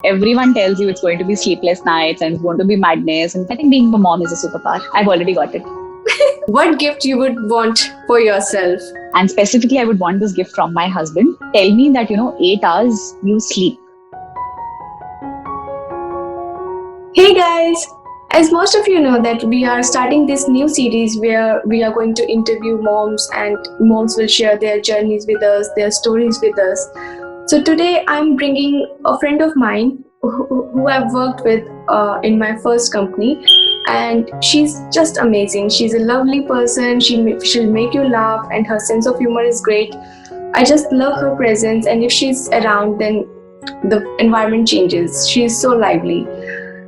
Everyone tells you it's going to be sleepless nights and it's going to be madness. And I think being a mom is a superpower. I've already got it. What gift you would want for yourself? And specifically, I would want this gift from my husband. Tell me that, 8 hours you sleep. Hey guys! As most of you know that we are starting this new series where we are going to interview moms and moms will share their journeys with us, their stories with us. So today I'm bringing a friend of mine who I've worked with in my first company, and she's just amazing. She's a lovely person. She'll make you laugh and her sense of humor is great. I just love her presence, and if she's around then the environment changes. She is so lively.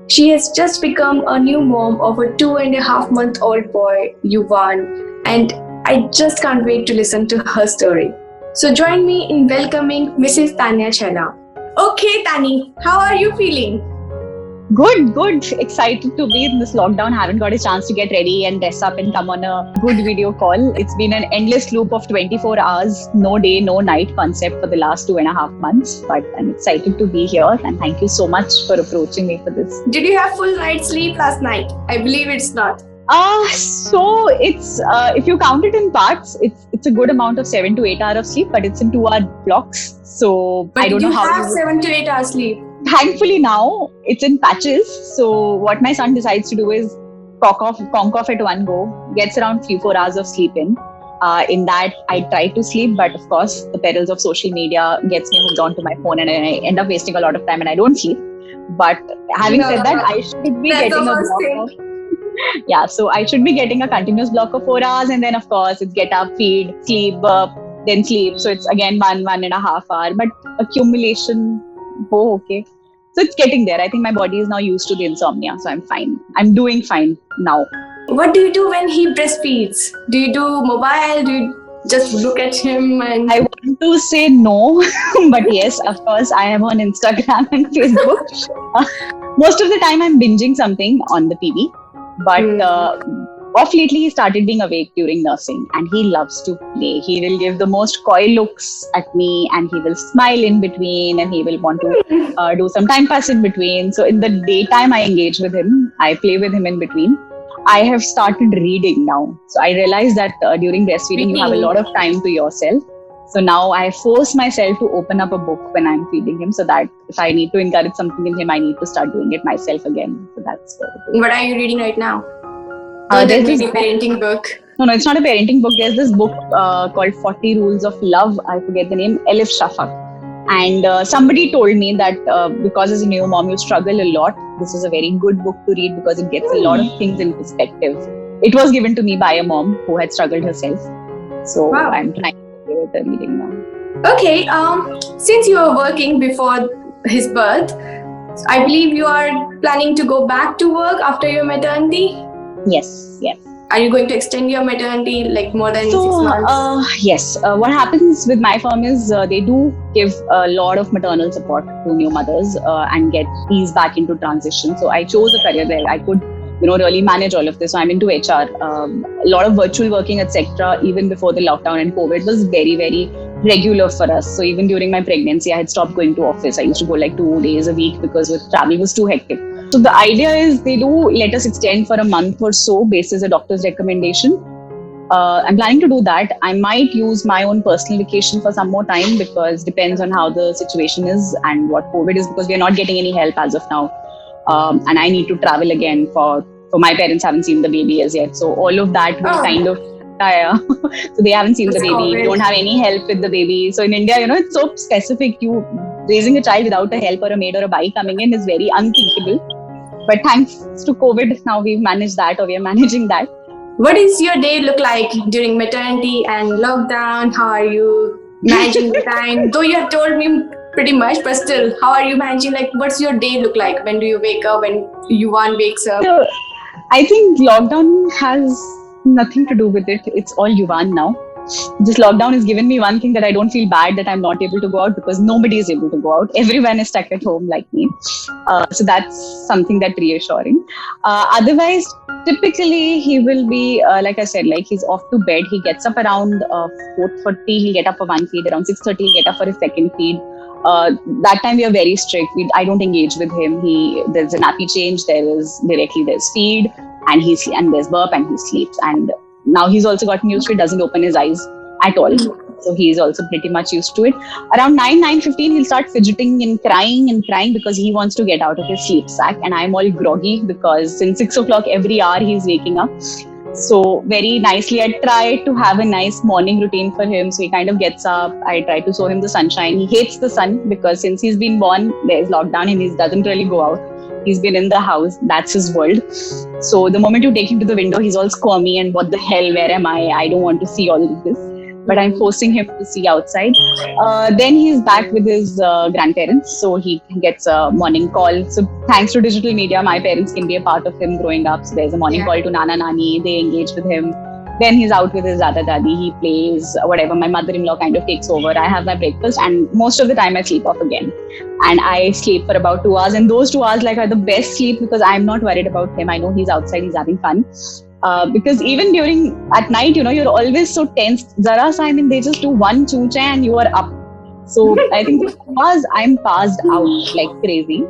She has just become a new mom of a 2.5-month-old boy, Yuvan, and I just can't wait to listen to her story. So join me in welcoming Mrs. Tanya Chhela. Okay, Tani, how are you feeling? Good. Excited to be in this lockdown. Haven't got a chance to get ready and dress up and come on a good video call. It's been an endless loop of 24 hours, no day, no night concept for the last 2.5 months. But I'm excited to be here and thank you so much for approaching me for this. Did you have full night's sleep last night? I believe it's not. So it's if you count it in parts, it's a good amount of 7 to 8 hours of sleep, but it's in 2-hour blocks. So but I don't know how you have 7 to 8 hours sleep. Thankfully now it's in patches. So what my son decides to do is conk off at one go, gets around 3-4 hours of sleep in. In that I try to sleep, but of course the perils of social media gets me hooked onto my phone and I end up wasting a lot of time and I don't sleep. But having said that, I should be getting a block of so I should be getting a continuous block of 4 hours, and then of course it's get up, feed, sleep, burp, then sleep. So it's again 1.5 hour, but accumulation. Oh, okay. So it's getting there. I think my body is now used to the insomnia, so I'm fine. I'm doing fine now. What do you do when he breastfeeds? Do you do mobile? Do you just look at him? And I want to say no, but yes, of course, I am on Instagram and Facebook. Most of the time I'm binging something on the TV, but off lately he started being awake during nursing and he loves to play. He will give the most coy looks at me and he will smile in between and he will want to do some time pass in between. So in the daytime I engage with him, I play with him in between. I have started reading now. So I realized that during breastfeeding you have a lot of time to yourself. So now I force myself to open up a book when I'm feeding him so that if I need to encourage something in him, I need to start doing it myself again. So that's what are you reading right now? There's this parenting book. No, it's not a parenting book. There's this book called 40 Rules of Love. I forget the name, Elif Shafak. And somebody told me that because as a new mom, you struggle a lot. This is a very good book to read because it gets a lot of things in perspective. It was given to me by a mom who had struggled herself. So I'm trying to give it a reading now. Okay, since you were working before his birth, I believe you are planning to go back to work after your maternity? Yes. Are you going to extend your maternity like more than 6 months? Yes. What happens with my firm is they do give a lot of maternal support to new mothers and get ease back into transition. So I chose a career where I could, really manage all of this. So I'm into HR. A lot of virtual working, etc. Even before the lockdown and COVID was very, very regular for us. So even during my pregnancy, I had stopped going to office. I used to go like 2 days a week because with travel was too hectic. So the idea is they do let us extend for a month or so basis a doctor's recommendation. I'm planning to do that. I might use my own personal vacation for some more time because depends on how the situation is and what COVID is, because we are not getting any help as of now. And I need to travel again for my parents haven't seen the baby as yet. So all of that will kind of so they haven't seen the baby. We don't have any help with the baby. So in India, it's so specific. You raising a child without a help or a maid or a bike coming in is very unthinkable. But thanks to COVID, now we've managed that, or we are managing that. What is your day look like during maternity and lockdown? How are you managing the time? Though you have told me pretty much, but still, how are you managing? Like, what's your day look like? When do you wake up? When Yuvan wakes up? So, I think lockdown has nothing to do with it. It's all Yuvan now. This lockdown has given me one thing, that I don't feel bad that I'm not able to go out, because nobody is able to go out. Everyone is stuck at home like me. So that's something that's reassuring. Otherwise, typically he will be, like I said, like he's off to bed. He gets up around 4:30. He'll get up for one feed. Around 6:30, he'll get up for his second feed. That time we are very strict. I don't engage with him. There's a nappy change. There's feed, and and there's burp, and he sleeps. And now he's also gotten used to it. Doesn't open his eyes at all. So he's also pretty much used to it. Around 9:15, he'll start fidgeting and crying because he wants to get out of his sleep sack. And I'm all groggy because since 6 o'clock every hour he's waking up. So very nicely, I try to have a nice morning routine for him. So he kind of gets up. I try to show him the sunshine. He hates the sun because since he's been born, there's lockdown and he doesn't really go out. He's been in the house. That's his world. So the moment you take him to the window, he's all squirmy and what the hell, where am I? I don't want to see all of this. But I'm forcing him to see outside. Then he's back with his grandparents. So he gets a morning call. So thanks to digital media, my parents can be a part of him growing up. So there's a morning call to Nana Nani. They engage with him. Then he's out with his Dada Dadi. He plays whatever. My mother-in-law kind of takes over. I have my breakfast and most of the time I sleep off again. And I sleep for about 2 hours. And those 2 hours are the best sleep because I'm not worried about him. I know he's outside, he's having fun. Because even at night, you're always so tense. Zara sa, they just do one choocha and you are up. So I think because I'm passed out like crazy.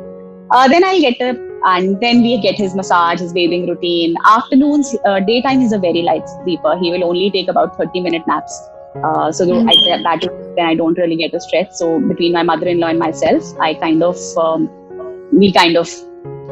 Then I'll get up and then we get his massage, his bathing routine. Afternoons, daytime is a very light sleeper. He will only take about 30-minute naps. Then I don't really get a stretch. So between my mother-in-law and myself, we kind of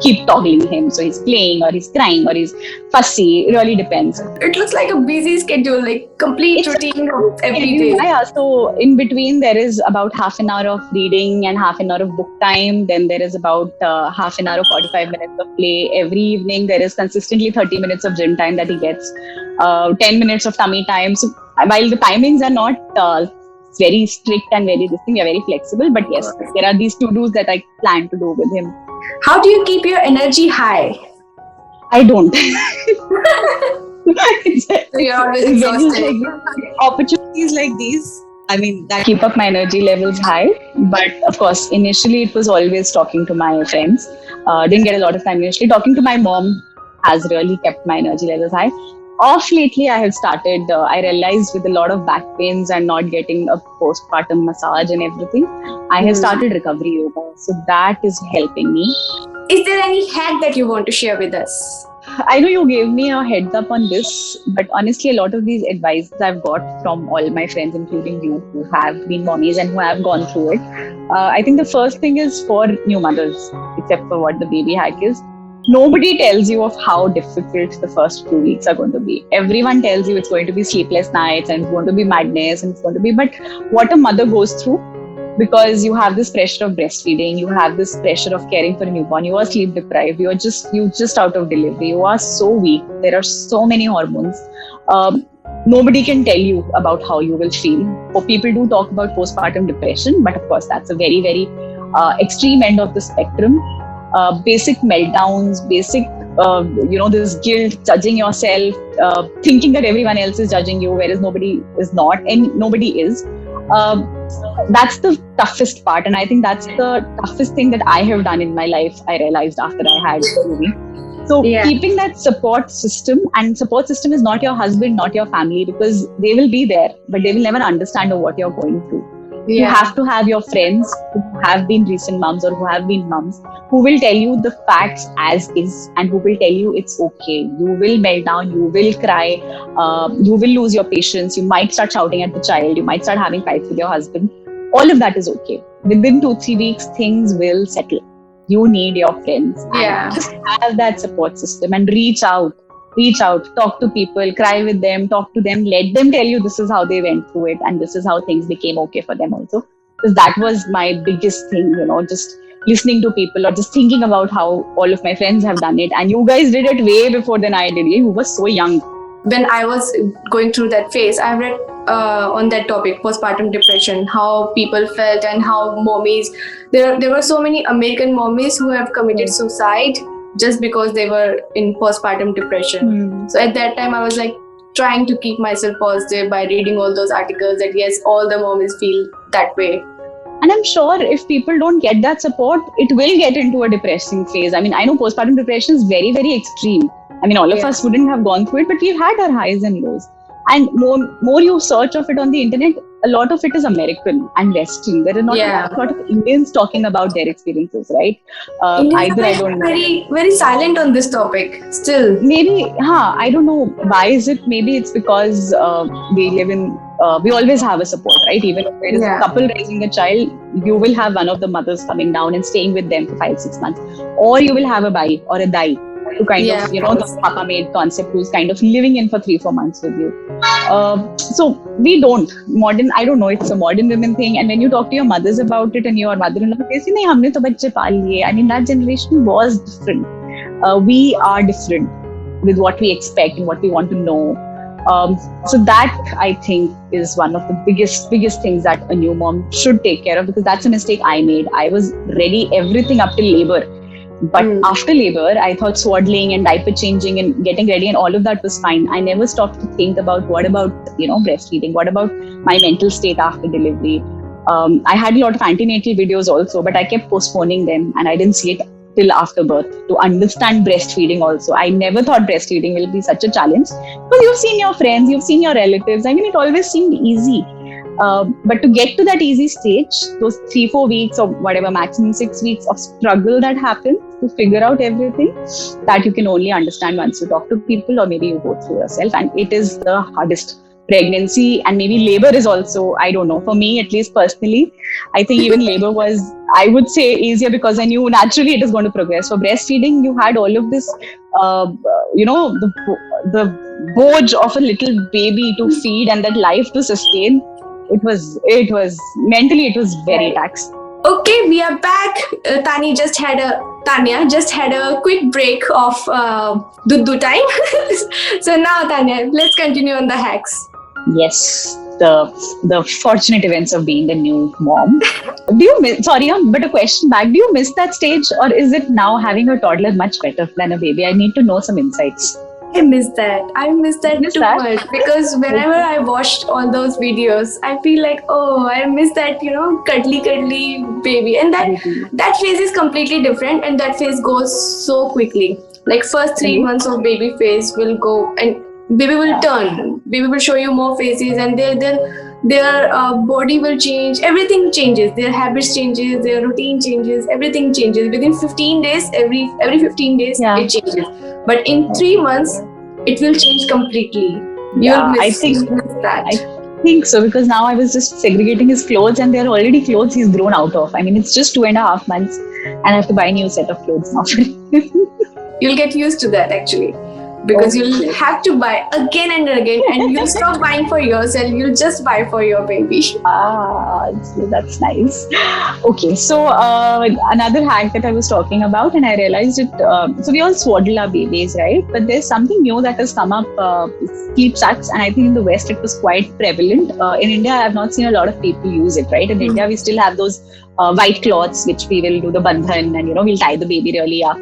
keep toggling him. So he's playing or he's crying or he's fussy. It really depends. It looks like a busy schedule, like complete routine of every day. Yeah. So in between there is about half an hour of reading and half an hour of book time. Then there is about half an hour of 45 minutes of play. Every evening there is consistently 30 minutes of gym time that he gets. 10 minutes of tummy time. So while the timings are not very strict and we are very flexible. But yes, there are these to-dos that I plan to do with him. How do you keep your energy high? I don't. You're always exhausted. Opportunities like these, that keep up my energy levels high. But of course, initially it was always talking to my friends. Didn't get a lot of time initially. Talking to my mom has really kept my energy levels high. Off lately, I have started, I realized with a lot of back pains and not getting a postpartum massage and everything, I have started recovery yoga. So that is helping me. Is there any hack that you want to share with us? I know you gave me a heads up on this, but honestly, a lot of these advice I've got from all my friends, including you, who have been mommies and who have gone through it. I think the first thing is for new mothers, except for what the baby hack is. Nobody tells you of how difficult the first few weeks are going to be. Everyone tells you it's going to be sleepless nights and it's going to be madness and it's going to be, but what a mother goes through, because you have this pressure of breastfeeding, you have this pressure of caring for a newborn, you are sleep deprived, you're just out of delivery, you are so weak, there are so many hormones. Nobody can tell you about how you will feel. People do talk about postpartum depression, but of course that's a very, very extreme end of the spectrum. Basic meltdowns, this guilt, judging yourself, thinking that everyone else is judging you, whereas nobody is not, and nobody is. That's the toughest part, and I think that's the toughest thing that I have done in my life. I realized after I had baby. So keeping that support system, and support system is not your husband, not your family, because they will be there, but they will never understand what you're going through. You have to have your friends who have been recent moms or who have been moms who will tell you the facts as is and who will tell you it's okay. You will melt down, you will cry, you will lose your patience, you might start shouting at the child, you might start having fights with your husband. All of that is okay. Within 2-3 weeks, things will settle. You need your friends. And just have that support system and reach out, talk to people, cry with them, talk to them, let them tell you this is how they went through it and this is how things became okay for them also. Because that was my biggest thing, just listening to people or just thinking about how all of my friends have done it. And you guys did it way before than I did. You were so young. When I was going through that phase, I read on that topic, postpartum depression, how people felt and how mommies, there were so many American mommies who have committed suicide just because they were in postpartum depression. So at that time, I was like trying to keep myself positive by reading all those articles that yes, all the mommies feel that way. And I'm sure if people don't get that support, it will get into a depressing phase. I know postpartum depression is very, very extreme. All of us wouldn't have gone through it, but we've had our highs and lows. And more you search of it on the internet, a lot of it is American and Western. There are not a lot of Indians talking about their experiences, right? Indians Either are I don't know. very, very silent on this topic still. Maybe, I don't know why is it. Maybe it's because we live in. We always have a support, right? Even if there is a couple raising a child, you will have one of the mothers coming down and staying with them for 5-6 months, or you will have a bai or a dai to kind of, the papa maid concept, who's kind of living in for 3-4 months with you. So we don't modern. I don't know. It's a modern women thing. And when you talk to your mothers about it, and your mother-in-law, they say, "Nahi, humne to bacche paal liye." I mean, that generation was different. We are different with what we expect and what we want to know. So that, I think, is one of the biggest things that a new mom should take care of, because that's a mistake I made. I was ready everything up till labor. But after labor, I thought swaddling and diaper changing and getting ready and all of that was fine. I never stopped to think about what about, breastfeeding? What about my mental state after delivery? I had a lot of antenatal videos also, but I kept postponing them and I didn't see it till after birth to understand breastfeeding also. I never thought breastfeeding will be such a challenge, because you've seen your friends, you've seen your relatives. I mean, it always seemed easy. But to get to that easy stage, those 3-4 weeks or whatever, maximum 6 weeks of struggle that happens to figure out everything, that you can only understand once you talk to people, or maybe you go through yourself. And it is the hardest. Pregnancy and maybe labor is also, I don't know, for me at least personally, I think even labor was, I would say, easier, because I knew naturally it is going to progress. For breastfeeding, you had all of this, the board of a little baby to feed and that life to sustain. It was mentally, it was very taxing. Okay, we are back. Tanya just had a quick break of Duddu time. So now, Tanya, let's continue on the hacks. Yes, the fortunate events of being a new mom. Do you miss, but a question back, do you miss that stage, or is it now having a toddler much better than a baby? I need to know some insights. I miss that too much, because whenever I watched all those videos, I feel like, oh, I miss that, cuddly baby. And that phase is completely different, and that phase goes so quickly. Like first 3 months of baby phase will go, and baby will turn. Baby will show you more faces, and their body will change. Everything changes. Their habits changes. Their routine changes. Everything changes. Within 15 days, every 15 days, it changes. But in 3 months, it will change completely. You'll miss that. I think so, because now I was just segregating his clothes, and they're already clothes he's grown out of. I mean, it's just 2.5 months, and I have to buy a new set of clothes now. You'll get used to that, actually. Because you'll have to buy again and again, and you'll stop buying for yourself, you'll just buy for your baby. So that's nice. Okay, so another hack that I was talking about, and I realized it, so we all swaddle our babies, right? But there's something new that has come up, sleep sacks, and I think in the West it was quite prevalent. In India, I have not seen a lot of people use it, right? In India, we still have those white cloths, which we will do the bandhan, and we'll tie the baby really up.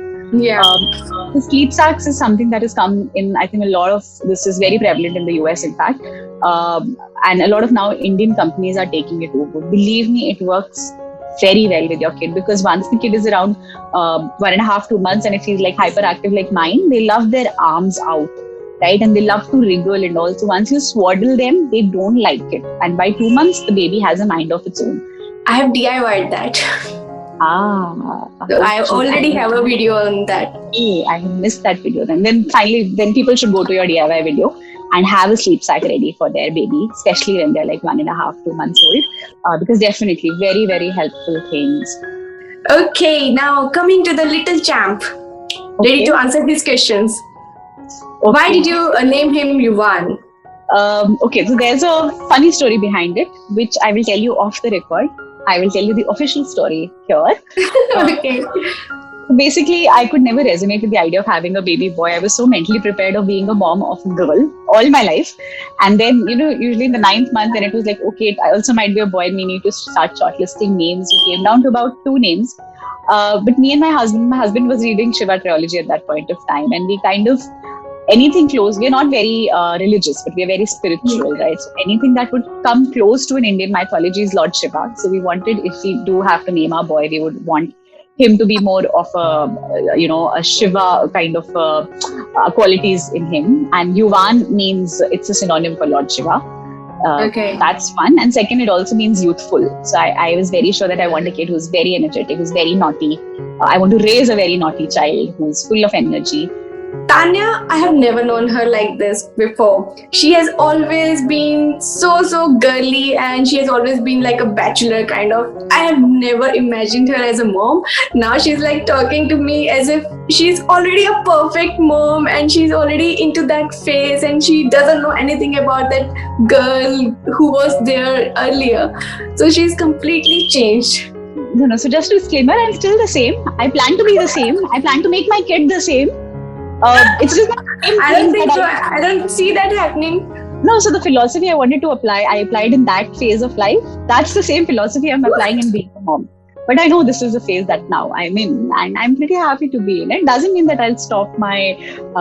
The sleep sacks is something that has come in. I think a lot of this is very prevalent in the US, in fact, and a lot of now Indian companies are taking it over. Believe me, it works very well with your kid, because once the kid is around 1.5-2 months, and if he's like hyperactive like mine, they love their arms out, right? And they love to wriggle and all. So once you swaddle them, they don't like it, and by 2 months, the baby has a mind of its own. I have DIY'd that. So I already have a video on that. I missed that video. Then finally, people should go to your DIY video and have a sleep sack ready for their baby, especially when they're like 1.5-2 months old, because definitely very, very helpful things. Okay, now coming to the little champ, ready to answer these questions. Okay. Why did you name him Yuvan? Okay, so there's a funny story behind it, which I will tell you off the record. I will tell you the official story here. Okay. Basically, I could never resonate with the idea of having a baby boy. I was so mentally prepared of being a mom of a girl all my life. And then, usually in the 9th month, and it was like, okay, I also might be a boy, and we need to start shortlisting names. We came down to about 2 names. But me and my husband was reading Shiva trilogy at that point of time. And we kind of, anything close, we're not very religious, but we're very spiritual, right? So anything that would come close to an Indian mythology is Lord Shiva. So we wanted, if we do have to name our boy, we would want him to be more of a Shiva kind of qualities in him. And Yuvan means, it's a synonym for Lord Shiva. That's fun. And second, it also means youthful. So I was very sure that I want a kid who's very energetic, who's very naughty. I want to raise a very naughty child who's full of energy. Tanya, I have never known her like this before. She has always been so girly, and she has always been like a bachelor kind of. I have never imagined her as a mom. Now she's like talking to me as if she's already a perfect mom and she's already into that phase and she doesn't know anything about that girl who was there earlier. So she's completely changed. No. So just a disclaimer, I'm still the same. I plan to be the same. I plan to make my kid the same. It's just not the same. I don't think so. I don't see that happening. No, so the philosophy I wanted to apply, I applied in that phase of life. That's the same philosophy I'm applying in being a mom. But I know this is the phase that now I'm in, and I'm pretty happy to be in. It doesn't mean that I'll stop my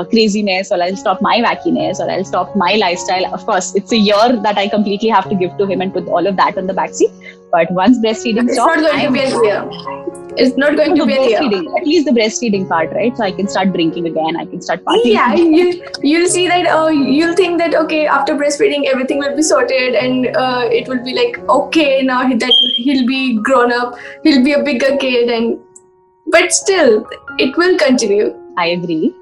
craziness, or I'll stop my wackiness, or I'll stop my lifestyle. Of course, it's a year that I completely have to give to him and put all of that on the backseat. But once breastfeeding stops, it's not going to be a year. At least the breastfeeding part, right? So I can start drinking again. I can start partying. Yeah, you'll see that. You'll think that okay, after breastfeeding, everything will be sorted, and it will be like okay, now that he'll be grown up, he'll be a bigger kid, but still, it will continue. I agree.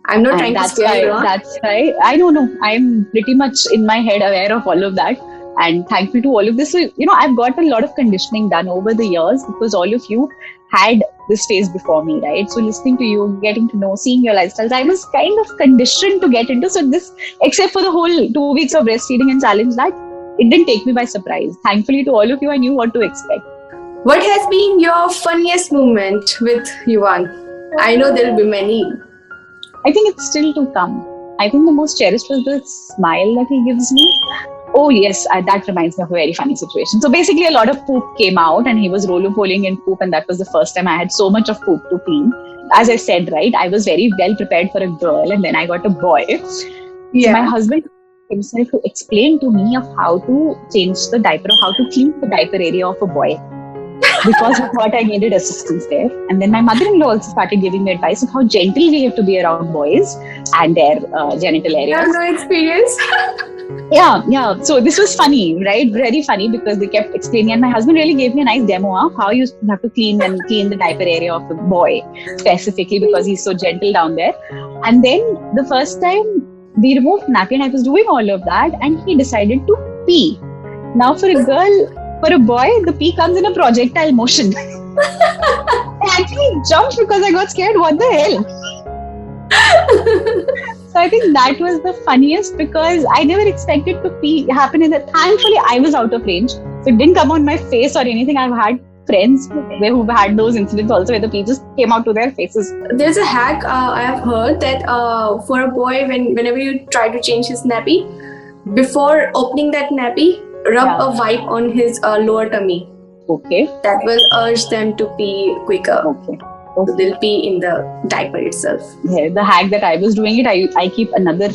I'm not trying to scare you. That's why I don't know. I'm pretty much in my head aware of all of that. And thankful to all of this. So, I've got a lot of conditioning done over the years because all of you had this phase before me, right? So listening to you, getting to know, seeing your lifestyles, I was kind of conditioned to get into. So this, except for the whole 2 weeks of breastfeeding and challenge that, it didn't take me by surprise. Thankfully to all of you, I knew what to expect. What has been your funniest moment with Yuvan? I know there will be many. I think it's still to come. I think the most cherished was the smile that he gives me. Oh yes, that reminds me of a very funny situation. So basically a lot of poop came out and he was rolling in poop, and that was the first time I had so much of poop to clean. As I said, right, I was very well prepared for a girl and then I got a boy. Yeah. So my husband himself to explain to me of how to change the diaper, or how to clean the diaper area of a boy. Because I thought I needed assistance there. And then my mother-in-law also started giving me advice of how gentle we have to be around boys and their genital areas. I have no experience. Yeah. So this was funny, right? Very funny because they kept explaining, and my husband really gave me a nice demo of how you have to clean the diaper area of the boy specifically because he's so gentle down there. And then the first time we removed nappy and I was doing all of that and he decided to pee. Now for a boy, the pee comes in a projectile motion. I actually jumped because I got scared. What the hell? So I think that was the funniest because I never expected to pee happen in that. Thankfully, I was out of range. So it didn't come on my face or anything. I've had friends who've had those incidents also where the pee just came out to their faces. There's a hack I have heard that for a boy, whenever you try to change his nappy, before opening that nappy, rub a wipe on his lower tummy. Okay. That will urge them to pee quicker. Okay. So they'll pee in the diaper itself. Yeah, the hack that I was doing it, I keep another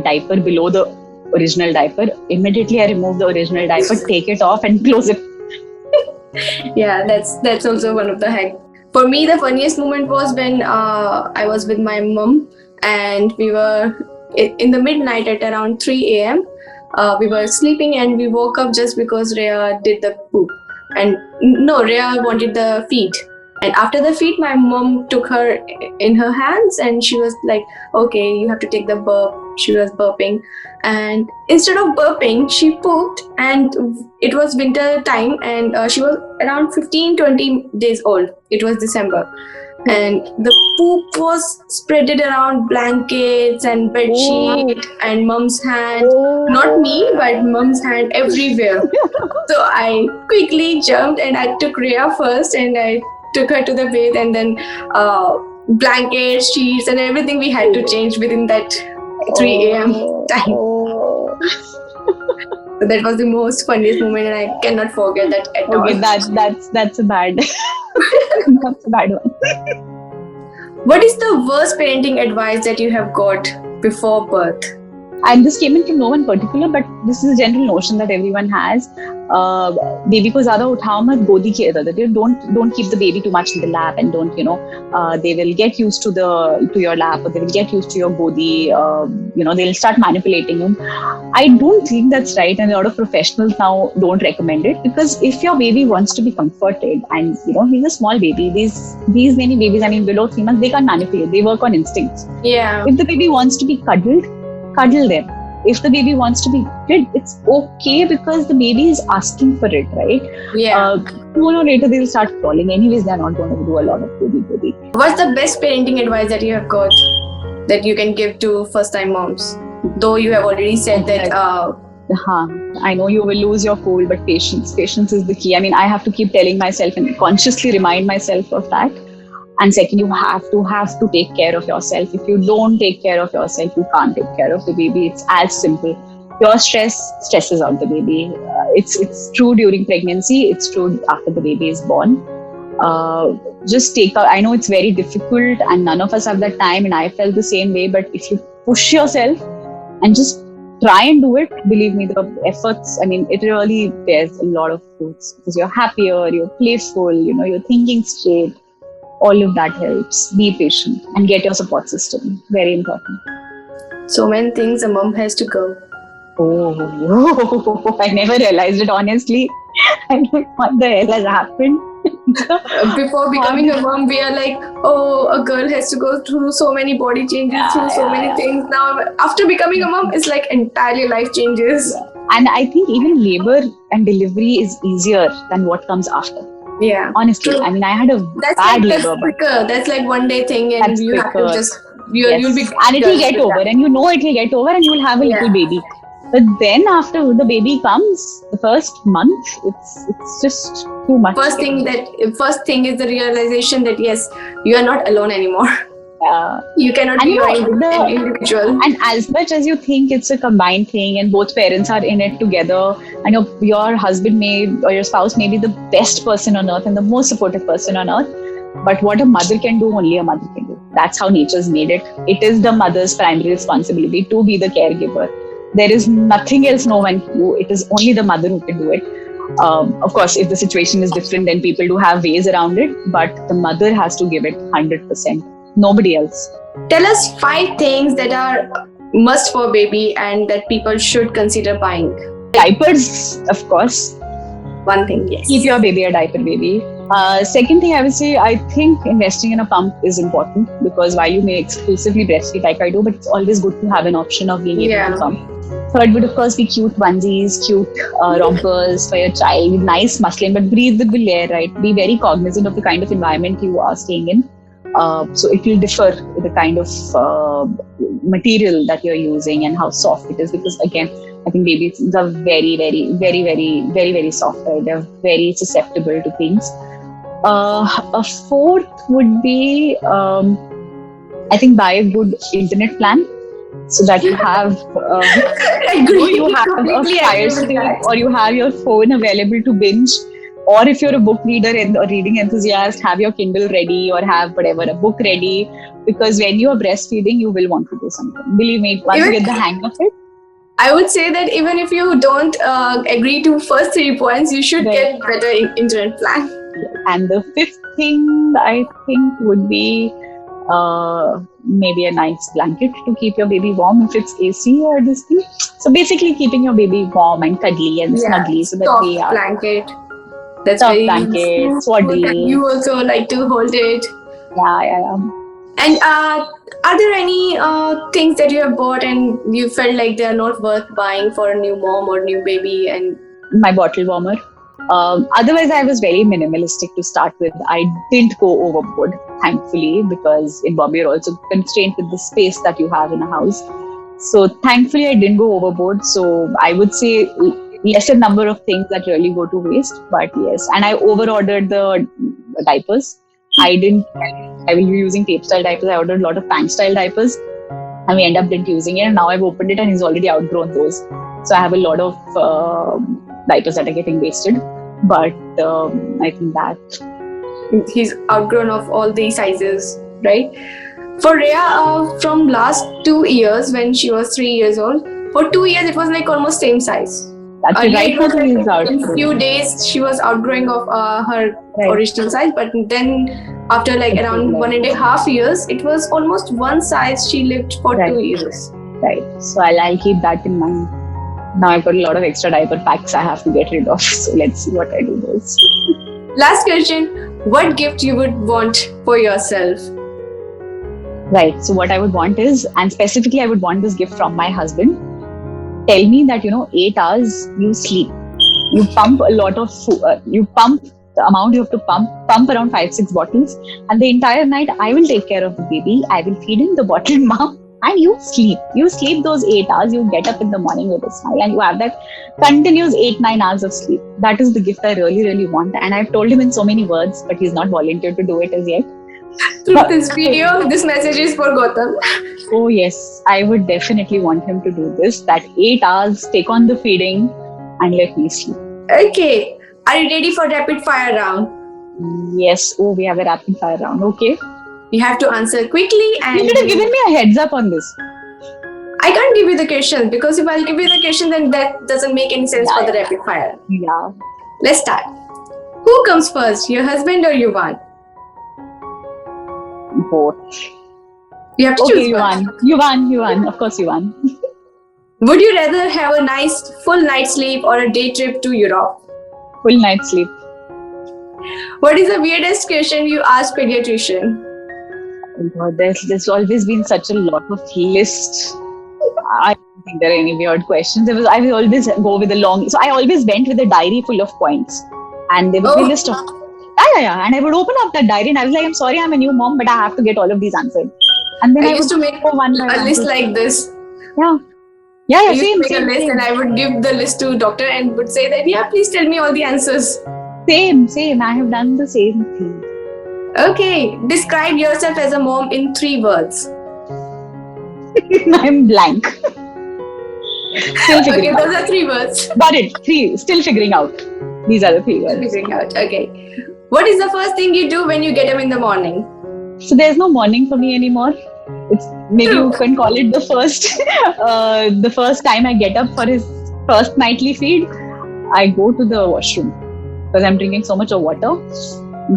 diaper below the original diaper. Immediately I remove the original diaper, take it off and close it. Yeah, that's also one of the hacks. For me, the funniest moment was when I was with my mom and we were in the midnight at around 3 a.m. We were sleeping and we woke up just because Rhea did the poop. And no, Rhea wanted the feed. And after the feed, my mom took her in her hands and she was like, okay, you have to take the burp. She was burping. And instead of burping, she pooped, and it was winter time and she was around 15-20 days old. It was December. And the poop was spreaded around blankets and bedsheet and mom's hand. Not me, but mom's hand everywhere. So I quickly jumped and I took Rhea first and I took her to the bed, and then blankets, sheets and everything we had to change within that 3 a.m. time. So that was the most funniest moment and I cannot forget that at all. Okay, that's a bad that's a bad one. What is the worst parenting advice that you have got before birth? And this came in from no one particular, but this is a general notion that everyone has. Baby ko zyada uthao mat, godi ki idat. Don't keep the baby too much in the lap, and don't, they will get used to your lap, or they will get used to your godi. They'll start manipulating him. I don't think that's right, and a lot of professionals now don't recommend it, because if your baby wants to be comforted, and he's a small baby, these many babies, I mean below 3 months, they can't manipulate. They work on instincts. Yeah. If the baby wants to be cuddled, cuddle them. If the baby wants to be fed, it's okay, because the baby is asking for it, right? Yeah. Sooner or later they'll start crawling. Anyways, they're not going to do a lot of baby. What's the best parenting advice that you have got that you can give to first-time moms? Though you have already said that. I know you will lose your cool, but patience is the key. I mean, I have to keep telling myself and consciously remind myself of that. And second, you have to take care of yourself. If you don't take care of yourself, you can't take care of the baby. It's as simple. Your stress stresses out the baby. It's true during pregnancy. It's true after the baby is born. I know it's very difficult, and none of us have that time, and I felt the same way. But if you push yourself and just try and do it, believe me, the efforts, I mean, it really bears a lot of fruits, because you're happier, you're playful, you're thinking straight. All of that helps. Be patient and get your support system. Very important. So many things a mom has to go. Oh, I never realized it, honestly. I don't know what the hell has happened. Before becoming a mom, we are like, oh, a girl has to go through so many body changes, through so many things. Now, after becoming a mom, it's like entirely life changes. And I think even labor and delivery is easier than what comes after. Yeah. Honestly, true. I mean, I had a bad labor. That's quicker. That's like one day thing, and you have to just you'll be. And it will get over, and it will get over, and you will have a little baby. But then after the baby comes, the first month, it's just too much. First thing is the realization that yes, you are not alone anymore. You cannot be an individual. And as much as you think it's a combined thing and both parents are in it together, and your husband or your spouse may be the best person on earth and the most supportive person on earth, but what a mother can do, only a mother can do. That's how nature's made it. It is the mother's primary responsibility to be the caregiver. There is nothing else no one can do. It is only the mother who can do it. Of course, if the situation is different, then people do have ways around it, but the mother has to give it 100%. Nobody else. Tell us 5 things that are must for baby and that people should consider buying. Diapers, of course. One thing, yes. Keep your baby a diaper baby. Second thing I would say, I think investing in a pump is important, because while you may exclusively breastfeed like I do, but it's always good to have an option of being able to pump. Third would of course be cute onesies, cute rompers for your child, with nice muslin, but breathable air, right? Be very cognizant of the kind of environment you are staying in. So it will differ with the kind of material that you're using and how soft it is, because again, I think babies are very, very, very, very, very, very soft. Right? They're very susceptible to things. A fourth would be, I think, buy a good internet plan, so that you have you have a Fire Stick, or you have your phone available to binge. Or if you're a book reader and a reading enthusiast, have your Kindle ready, or have a book ready, because when you are breastfeeding, you will want to do something. Believe me, once you get the hang of it. I would say that even if you don't agree to first 3 points, you should get better internet plan. And the fifth thing I think would be maybe a nice blanket to keep your baby warm if it's AC or this thing. So basically keeping your baby warm and cuddly and snuggly, so that they are blanket. That's soft blanket, swaddle. You also like to hold it. Yeah. And are there any things that you have bought and you felt like they are not worth buying for a new mom or new baby? And my bottle warmer. Otherwise, I was very minimalistic to start with. I didn't go overboard, thankfully, because in Bombay you're also constrained with the space that you have in a house. So thankfully, I didn't go overboard. So I would say lesser number of things that really go to waste. But yes, and I over-ordered the diapers. I will be using tape style diapers. I ordered a lot of pant style diapers, and we end up didn't using it. And now I've opened it and he's already outgrown those. So I have a lot of diapers that are getting wasted. But I think that he's outgrown of all the sizes, right? For Rhea, from last 2 years when she was 3 years old, for 2 years it was like almost same size. That's it. Right Earlier, it now, was she's like in outgrowing. few days she was outgrowing of her Right. original size, but then after like around 1.5 years, it was almost one size she lived for Right. 2 years. Right. So I'll keep that in mind. Now I've got a lot of extra diaper packs I have to get rid of. So let's see what I do those. Last question: what gift you would want for yourself? Right. So what I would want is, and specifically I would want this gift from my husband. Tell me that 8 hours you sleep. You pump a lot of food. You pump the amount you have to pump around 5-6 bottles, and the entire night I will take care of the baby. I will feed him the bottled mom, and you sleep. You sleep those 8 hours. You get up in the morning with a smile, and you have that continuous 8-9 hours of sleep. That is the gift I really, really want, and I've told him in so many words, but he's not volunteered to do it as yet. Through this video, this message is for Gautam. Oh yes, I would definitely want him to do this. That 8 hours, take on the feeding, and let me sleep. Okay, are you ready for rapid fire round? Yes. Oh, we have a rapid fire round. Okay. You have to answer quickly, and You should have given me a heads up on this. I can't give you the question because if I'll give you the question, then that doesn't make any sense for the rapid fire. Yeah. Let's start. Who comes first, your husband or Yuvan? Both. You have to choose one. You won. Of course you won. Would you rather have a nice full night's sleep or a day trip to Europe? Full night sleep. What is the weirdest question you asked pediatrician? Oh God, there's always been such a lot of lists. I don't think there are any weird questions. I will always go with a long. So I always went with a diary full of points, and there would be a list of. Yeah. And I would open up that diary, and I was like, I'm sorry, I'm a new mom, but I have to get all of these answered. And then I used to make a list like this. Yeah. I used to make a list, and I would give the list to doctor and would say that, yeah, please tell me all the answers. Same. I have done the same thing. Okay. Describe yourself as a mom in 3 words. I'm blank. Still figuring out. Those are 3 words. Got it. 3. Still figuring out. These are the 3 words. Figuring out. Okay. What is the first thing you do when you get up in the morning? So there's no morning for me anymore. It's maybe you can call it the first time I get up for his first nightly feed. I go to the washroom because I'm drinking so much of water.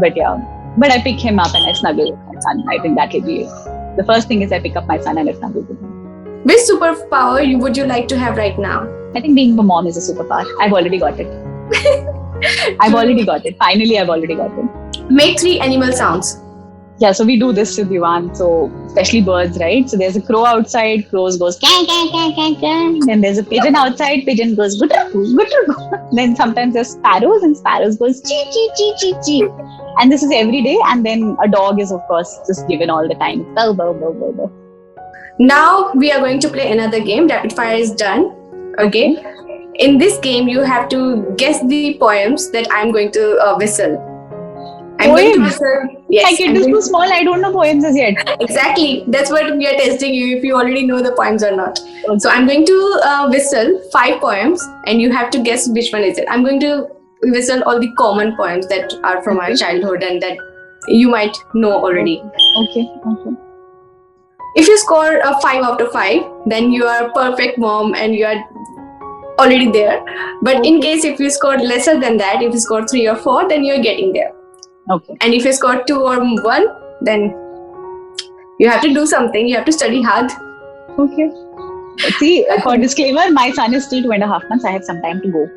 But I pick him up and I snuggle with my son. I think that will be it. The first thing is I pick up my son and I snuggle with him. Which superpower would you like to have right now? I think being a mom is a superpower. I've already got it. Finally, I've already got it. Make 3 animal sounds. Yeah, so we do this with Yuvan. So especially birds, right? So there's a crow outside, crows goes kang, kang, kang, kang, kang. Then there's a pigeon outside, pigeon goes gutru. Then sometimes there's sparrows and sparrows goes chee chee chee chee chee. And this is every day. And then a dog is of course just given all the time. Bow, bow, bow, bow, bow. Now we are going to play another game. Rapid fire is done. Okay. In this game, you have to guess the poems that I'm going to whistle. I'm going to whistle. Yes. My kid is too small. I don't know poems as yet. Exactly. That's what we are testing you if you already know the poems or not. Okay. So I'm going to whistle 5 poems and you have to guess which one is it. I'm going to whistle all the common poems that are from our childhood and that you might know already. Okay. If you score a 5 out of 5, then you are a perfect mom and you are already there. But in case if you scored lesser than that, if you score 3 or 4, then you're getting there. Okay. And if you score 2 or 1, then you have to do something. You have to study hard. Okay. See, for disclaimer, my son is still 2.5 months. I have some time to go.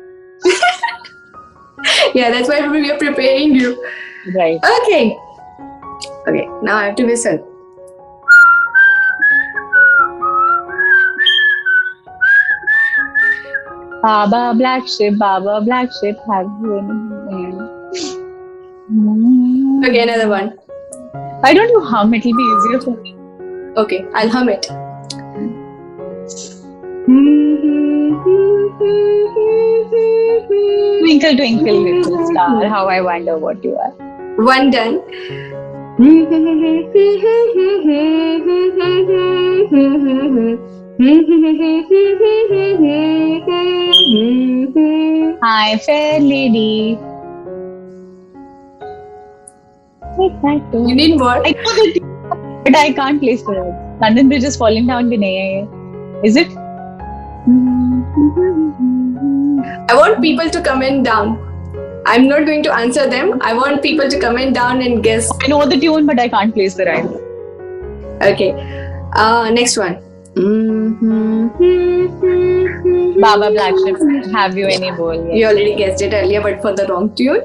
Yeah, that's why we are preparing you. Right. Okay. Now I have to whistle. Baba black sheep, have you any? Okay, another one. Why don't you hum? It'll be easier for me. Okay, I'll hum it. Twinkle, twinkle, little star, how I wonder what you are. One done. Hi, fair lady. You need more. I know that But I can't place the words. London Bridge is falling down. Is it? I want people to comment down. I'm not going to answer them. I want people to comment down and guess. I know the tune, but I can't place the rhyme. Okay. Next one. Baba Black Ship. Have you any bowl? Yes. You already guessed it earlier, but for the wrong tune.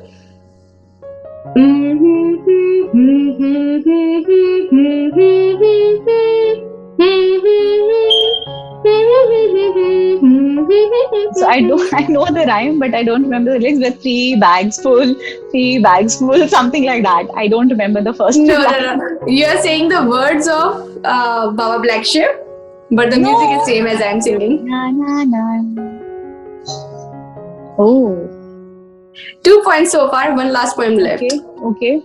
So I know the rhyme, but I don't remember the lyrics. But 3 bags full, something like that. I don't remember the first. No. You are saying the words of Baba Black Ship, but the music is same as I'm singing. Na, na, na. Oh. 2 points so far. One last poem left. Okay.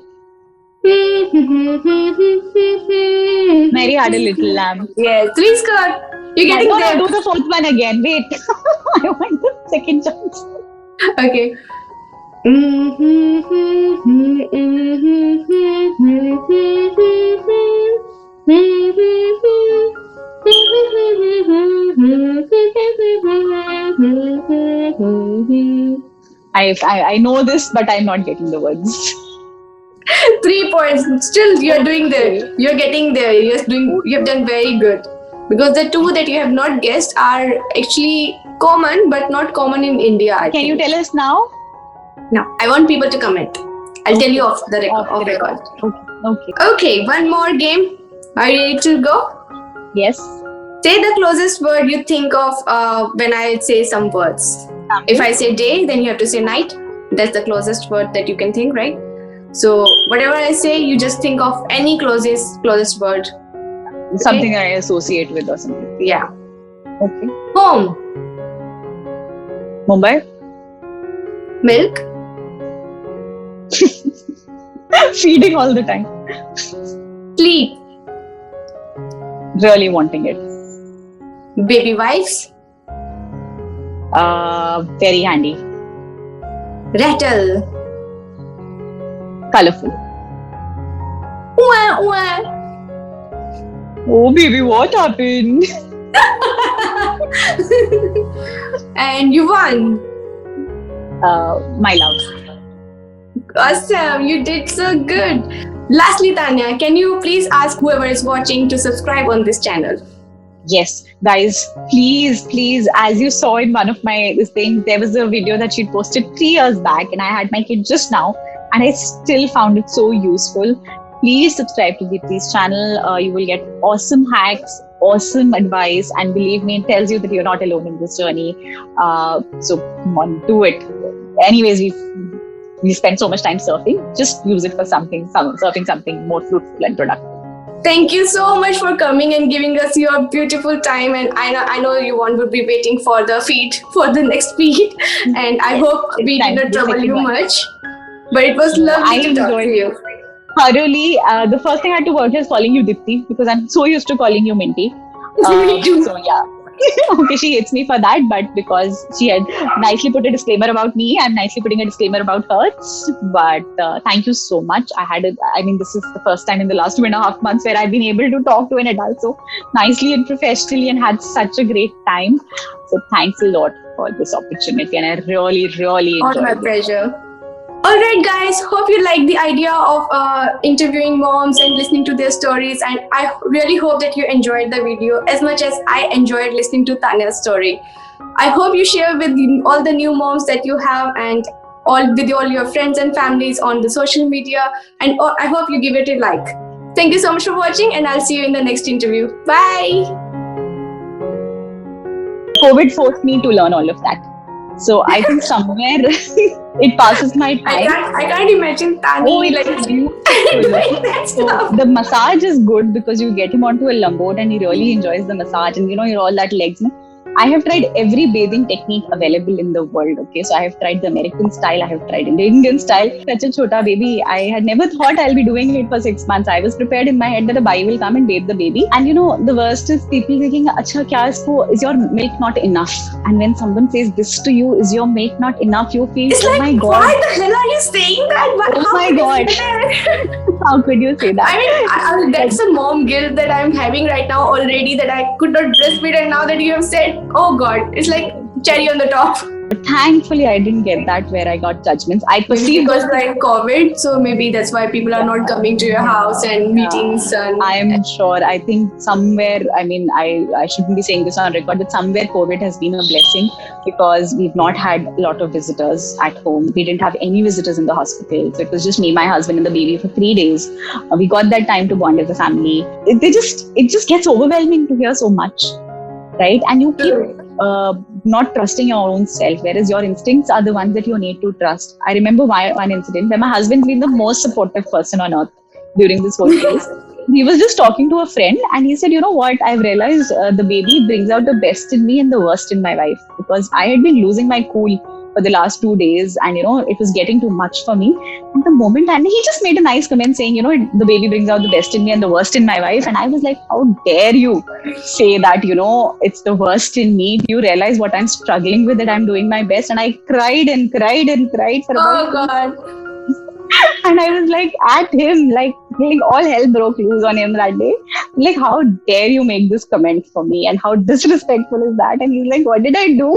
Mary had a little lamb. Yes, 3 score. You're getting there. Do the 4th one again. Wait. I want the second chance. Okay. I know this, but I'm not getting the words. 3 points. Still, you're doing there. You're getting there. You have done very good. Because the 2 that you have not guessed are actually common, but not common in India. Can you tell us now? No, I want people to comment. I'll tell you off the record. Okay. Okay, one more game. Are you ready to go? Yes. Say the closest word you think of when I say some words. Okay. If I say day, then you have to say night. That's the closest word that you can think, right? So whatever I say, you just think of any closest word. Okay? Something I associate with or something. Yeah. Okay. Home. Mumbai. Milk. Feeding all the time. Sleep. Really wanting it. Baby wipes. Very handy. Rattle. Colorful. Wah, wah. Oh baby, what happened? And you won. My love. Awesome, you did so good. Lastly, Tanya, can you please ask whoever is watching to subscribe on this channel? Yes, guys, please, as you saw in one of my things, there was a video that she posted 3 years back, and I had my kid just now, and I still found it so useful. Please subscribe to Deepti's channel. You will get awesome hacks, awesome advice, and believe me, it tells you that you're not alone in this journey. So come on, do it. Anyways, we spend so much time surfing. Just use it for something more fruitful and productive. Thank you so much for coming and giving us your beautiful time. And I know you would be waiting for the feed, for the next feed. And I hope we did not trouble you much. But it was lovely to talk to you. Thoroughly. The first thing I had to work is calling you Dipti, because I'm so used to calling you Minty. Me too. So yeah. Okay, she hates me for that, but because she had nicely put a disclaimer about me, I'm nicely putting a disclaimer about her. But thank you so much. This is the first time in the last 2.5 months where I've been able to talk to an adult so nicely and professionally and had such a great time. So thanks a lot for this opportunity, and I really enjoyed it. All my pleasure. Alright guys, hope you like the idea of interviewing moms and listening to their stories, and I really hope that you enjoyed the video as much as I enjoyed listening to Tanya's story. I hope you share with all the new moms that you have and with all your friends and families on the social media, and I hope you give it a like. Thank you so much for watching, and I'll see you in the next interview. Bye! COVID forced me to learn all of that. So I think somewhere it passes my time. I can't imagine Tanya like beautiful. So the massage is good because you get him onto a lambot and he really enjoys the massage, and you know, you're all that legs. I have tried every bathing technique available in the world. Okay, so I have tried the American style, I have tried the Indian style. Such a chota baby, I had never thought I'll be doing it for 6 months. I was prepared in my head that a bai will come and bathe the baby. And the worst is people thinking, "Acha, kya isko, is your milk not enough?" And when someone says this to you, "Is your milk not enough?" you feel, It's "Oh like, my God, why the hell are you saying that? oh How my could you God, say that? how could you say that?" I mean, that's the mom guilt that I'm having right now already, that I could not breastfeed, and now that you have said, oh God, it's like cherry on the top. But thankfully, I didn't get that where I got judgments. I Maybe perceived because those. like COVID, so maybe that's why people are not coming to your house and meeting son. I'm sure. I think somewhere, I mean, I shouldn't be saying this on record, but somewhere COVID has been a blessing because we've not had a lot of visitors at home. We didn't have any visitors in the hospital. So it was just me, my husband, and the baby for 3 days. We got that time to bond as a family. It just gets overwhelming to hear so much, right? And you keep not trusting your own self, whereas your instincts are the ones that you need to trust. I remember one incident where my husband's been the most supportive person on earth during this whole phase. He was just talking to a friend and he said, "You know what, I've realized the baby brings out the best in me and the worst in my wife, because I had been losing my cool for the last 2 days and it was getting too much for me." At the moment, and he just made a nice comment saying, "The baby brings out the best in me and the worst in my wife." And I was like, "How dare you say that, it's the worst in me? Do you realize what I'm struggling with, that I'm doing my best?" And I cried and cried and cried for about Oh God. and I was like at him, like all hell broke loose on him that day. Like, how dare you make this comment for me? And how disrespectful is that? And he's like, "What did I do?"